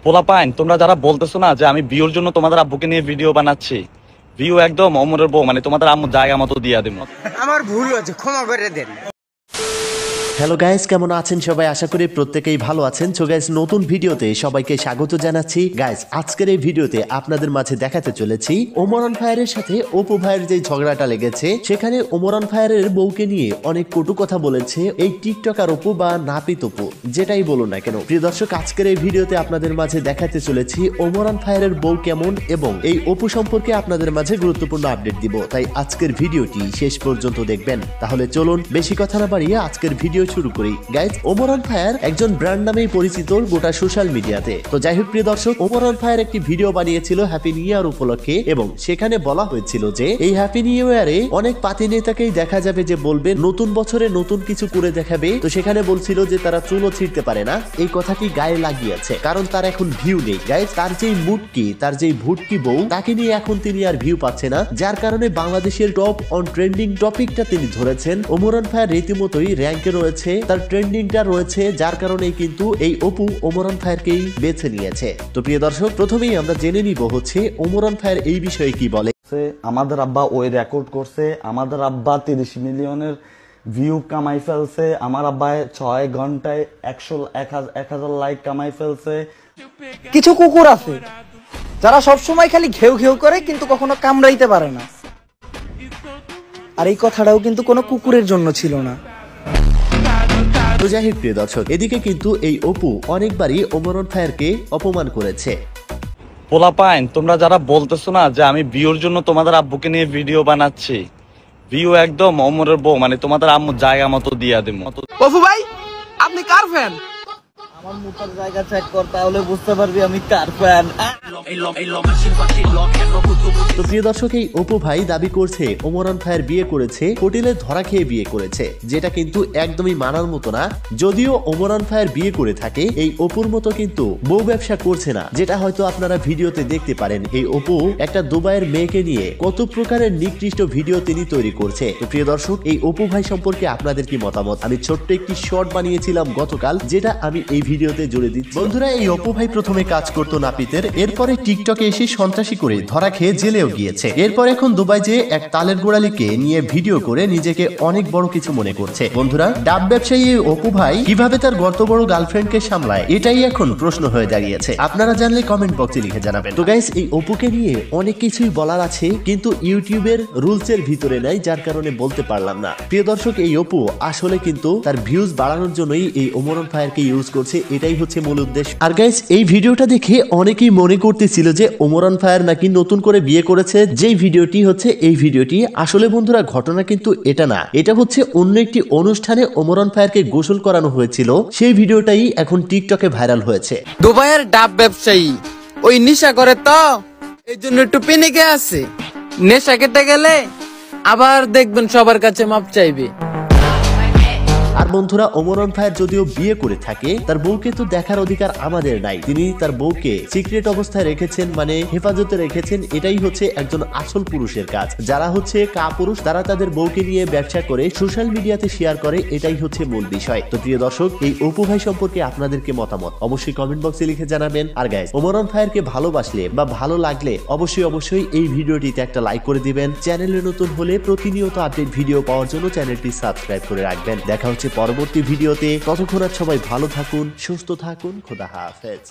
পোলাপাইন, তোমরা যারা বলতেছো না যে আমি ভিউর জন্য তোমাদের আব্বুকে নিয়ে ভিডিও বানাচ্ছি, ভিউ একদম অমরের বউ, মানে তোমাদের আম্মু জায়গা মতো দিয়া দেব। আমার ভুল হয়েছে, ক্ষমা করে দেন। হ্যালো গাইস, কেমন আছেন সবাই? আশা করি প্রত্যেকেই ভালো আছেন। সো গাইস, নতুন ভিডিওতে সবাইকে স্বাগত জানাচ্ছি। গাইস, আজকের এই ভিডিওতে আপনাদের মাঝে দেখাতে চলেছি ওমরান ফায়ারের সাথে অপু ভাইয়ের যে ঝগড়াটা লেগেছে, সেখানে ওমরান ফায়ারের বউকে নিয়ে অনেক কটু কথা বলেছে এই টিকটকার অপু বা নাপিত অপু, যেটাই বলুন না কেন। প্রিয় দর্শক, আজকের এই ভিডিওতে আপনাদের মাঝে দেখাতে চলেছি ওমরান ফায়ারের বউ কেমন এবং এই অপু সম্পর্কে আপনাদের মাঝে গুরুত্বপূর্ণ আপডেট দিব। তাই আজকের ভিডিওটি শেষ পর্যন্ত দেখবেন। তাহলে চলুন বেশি কথা না বাড়িয়ে আজকের ভিডিও শুরু করি। গাইজ, ওমরান ফায়ার একজন ব্র্যান্ড নামেই পরিচিত গোটা সোশ্যাল মিডিয়াতে। তো যাই হোক প্রিয় দর্শক, ওমরান ফায়ার একটি ভিডিও বানিয়েছিল হ্যাপি নিউ ইয়ার উপলক্ষে এবং সেখানে বলা হয়েছিল যে এই হ্যাপি নিউ ইয়ারে অনেক পাতি নেতাকেই দেখা যাবে যে বলবে নতুন বছরে নতুন কিছু করে দেখাবে। তো সেখানে বলছিল যে তারা চুলও ছিঁড়তে পারে না। এই কথাটি গায়ে লাগিয়েছে, কারণ তার এখন ভিউ নেই। গাইজ, তার যেই মুটকি, তার যেই ভুটকি বউ, তাকে নিয়ে এখন তিনি আর ভিউ পাচ্ছে না, যার কারণে বাংলাদেশের টপ অন ট্রেন্ডিং টপিকটা তিনি ধরেছেন। ওমরান ফায়ার রীতিমতোই র্যাঙ্কে রয়েছে, তার ট্রেন্ডিংটা রয়েছে, যার কারণে কিন্তু এই অপু ওমরান ফায়ারকেই বেছে নিয়েছে। তো প্রিয় দর্শক, প্রথমেই আমরা জেনে নিব হচ্ছে ওমরান ফায়ার এই বিষয়ে কি বলে। আমাদের আব্বা ওই রেকর্ড করছে, আমাদের আব্বা 30 মিলিয়নের ভিউ কামাই ফেলছে, আমার আব্বা 6 ঘন্টায় 1,000 লাইক কামাই ফেলছে। কিছু কুকুর আছে যারা সবসময় খালি ঘেউ ঘেউ করে কিন্তু কখনো কামড়াইতে পারে না, আর এই কথাটাও কিন্তু কোনো কুকুরের জন্য ছিল না। তো যাই হোক প্রিয় দর্শক, এদিকে কিন্তু এই অপু অনেকবারই ওমরান ফায়ারকে অপমান করেছে। পোলাপাইন, তোমরা যারা বলতেছো না যে আমি ভিউর জন্য তোমাদের আব্বুকে নিয়ে ভিডিও বানাচ্ছি, ভিউ একদম অমরের বউ, মানে তোমাদের আম্মু জায়গা মতো দিয়া দেব। অপু ভাই, আপনি কার ফ্যান? আমার মুখের জায়গা চেক কর, তাহলে বুঝতে পারবি আমি কার ফ্যান। তো প্রিয় দর্শক, এই অপু ভাই দাবি করছে ওমরান ফায়ার বিয়ে করেছে হোটেলে ধরা খেয়ে বিয়ে করেছে, যেটা কিন্তু একদমই মানার মতো না। যদিও ওমরান ফায়ার বিয়ে করে থাকে, এই অপুর মতো কিন্তু বউ ব্যবসা করছে না, যেটা হয়তো আপনারা ভিডিওতে দেখতে পারেন। এই অপু একটা দুবাইয়ের মেয়েকে নিয়ে কত প্রকারের নিকৃষ্ট ভিডিও তিনি তৈরি করছে। তো প্রিয় দর্শক, এই অপু ভাই সম্পর্কে আপনাদের কি মতামত? আমি ছোট্ট একটি শর্ট বানিয়েছিলাম গতকাল, যেটা আমি এই ভিডিওতে জুড়ে দিচ্ছি। বন্ধুরা, এই অপু ভাই প্রথমে কাজ করতো নাপিতের, এরপরে টিকটকে এসে সন্ত্রাসী করে ধরা খেয়ে জেলেও গিয়েছে। এরপর এখন দুবাই যে এক তালের গোড়ালিকে নিয়ে ভিডিও করে নিজেকে অনেক বড় কিছু মনে করছে। বন্ধুরা, ডাব ব্যবসায়ী এই অপু ভাই কিভাবে তার গর্ত বড় গার্লফ্রেন্ডকে সামলায়, এটাই এখন প্রশ্ন হয়ে দাঁড়িয়েছে। আপনারা জানলে কমেন্ট বক্সে লিখে জানাবেন। তো গাইস, এই অপুকে নিয়ে অনেক কিছুই বলার আছে, কিন্তু ইউটিউবের রুলসের ভিতরে নাই, যার কারণে বলতে পারলাম না। প্রিয় দর্শক, এই অপু আসলে কিন্তু তার ভিউজ বাড়ানোর জন্যই এই ওমরান ফায়ারকে ইউজ করছে, এটাই হচ্ছে মূল উদ্দেশ্য। আর গাইস, এই ভিডিওটা দেখে অনেকেই মনে করতেছিল যে ওমরান ফায়ার নাকি নতুন করে বিয়ে করেছে। যেই ভিডিওটি হচ্ছে এই ভিডিওটি, আসলে বন্ধুরা ঘটনা কিন্তু এটা না, এটা হচ্ছে অন্য একটি অনুষ্ঠানে ওমরান ফায়ারকে গোসল করানো হয়েছিল, সেই ভিডিওটাই এখন টিকটকে ভাইরাল হয়েছে। দুবাইয়ের ডাব ব্যবসায়ী ওই নেশা করে, তো এই জন্য একটু পেনিকে আছে। নেশা কেটে গেলে আবার দেখবেন সবার কাছে মাপ চাইবে। আর বন্ধুরা, ওমরান ফায়ার যদিও বিয়ে করে থাকে, তার বউকে তো দেখার অধিকার আমাদের নাই। তিনি তার বউকে সিক্রেট অবস্থায় রেখেছেন, মানে হেফাজতে রেখেছেন। এটাই হচ্ছে একজন আসল পুরুষের কাজ। যারা হচ্ছে কাপুরুষ, তারা তাদের বউকে নিয়ে ব্যবসা করে সোশ্যাল মিডিয়াতে শেয়ার করে, এটাই হচ্ছে মূল বিষয়। তো প্রিয় দর্শক, এই অপু ভাই সম্পর্কে আপনাদেরকে মতামত অবশ্যই কমেন্ট বক্সে লিখে জানাবেন। আর গাইস, ওমরান ফায়ারকে ভালোবাসলে বা ভালো লাগলে অবশ্যই এই ভিডিওটিতে একটা লাইক করে দিবেন। চ্যানেলে নতুন হলে প্রতিনিয়ত আপডেট ভিডিও পাওয়ার জন্য চ্যানেলটি সাবস্ক্রাইব করে রাখবেন। দেখা হচ্ছে পরবর্তী ভিডিওতে। ততক্ষণ সবাই ভালো থাকুন, সুস্থ থাকুন, খোদা হাফেজ।